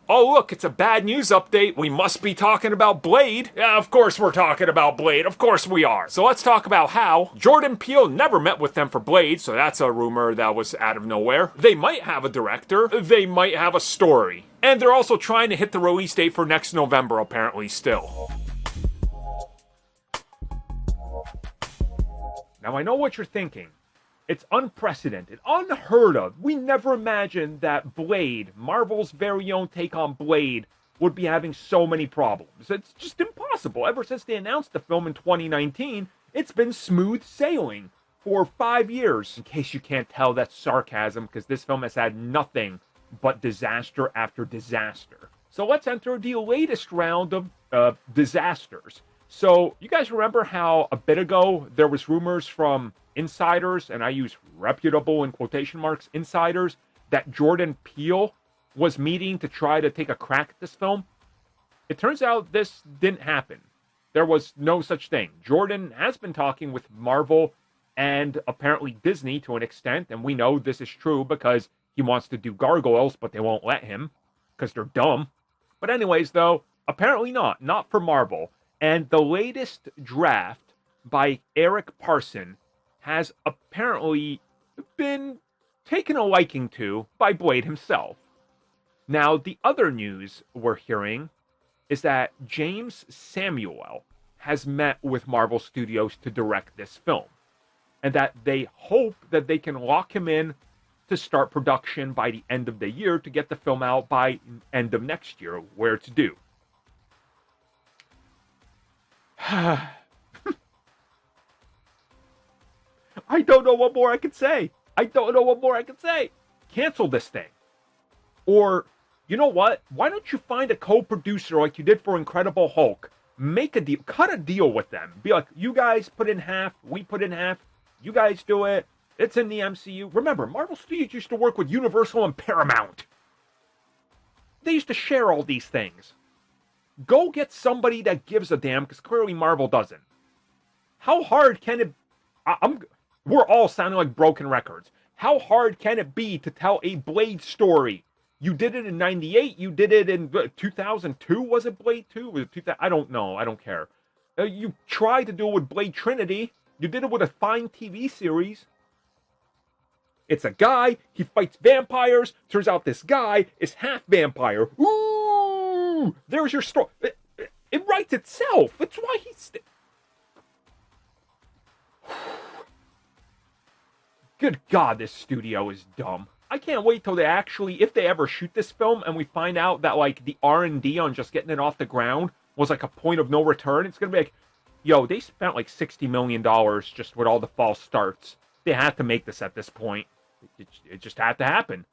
Oh look, it's a bad news update. We must be talking about Blade. Yeah, of course we're talking about Blade. Of course we are. So let's talk about how Jordan Peele never met with them for Blade, so that's a rumor that was out of nowhere. They might have a director. They might have a story. And they're also trying to hit the release date for next November, apparently, still. Now I know what you're thinking. It's unprecedented, unheard of. We never imagined that Blade, Marvel's very own take on Blade, would be having so many problems. It's just impossible. Ever since they announced the film in 2019, it's been smooth sailing for 5 years. In case you can't tell, that's sarcasm, because this film has had nothing but disaster after disaster. So let's enter the latest round of disasters. So you guys remember how a bit ago there was rumors from insiders, and I use reputable in quotation marks, insiders, that Jordan Peele was meeting to try to take a crack at this film? It turns out this didn't happen. There was no such thing. Jordan has been talking with Marvel and apparently Disney to an extent, and we know this is true because he wants to do Gargoyles, but they won't let him because they're dumb. But anyways, though, apparently not for Marvel. And the latest draft by Eric Parson has apparently been taken a liking to by Blade himself. Now, the other news we're hearing is that James Samuel has met with Marvel Studios to direct this film, and that they hope that they can lock him in to start production by the end of the year to get the film out by end of next year, where it's due. I don't know what more I can say. Cancel this thing. Or, you know what? Why don't you find a co-producer like you did for Incredible Hulk? Make a deal. Cut a deal with them. Be like, you guys put in half. We put in half. You guys do it. It's in the MCU. Remember, Marvel Studios used to work with Universal and Paramount. They used to share all these things. Go get somebody that gives a damn, because clearly Marvel doesn't. How hard can it... We're all sounding like broken records. How hard can it be to tell a Blade story? You did it in 98. You did it in 2002. Was it Blade 2? Was it 2000? I don't know. I don't care. You tried to do it with Blade Trinity. You did it with a fine TV series. It's a guy. He fights vampires. Turns out this guy is half vampire. Ooh! There's your story. It writes itself. That's why he's... Good God, this studio is dumb. I can't wait till they actually, if they ever shoot this film and we find out that, like, the R&D on just getting it off the ground was, like, a point of no return. It's going to be like, yo, they spent, like, $60 million just with all the false starts. They had to make this at this point. It just had to happen.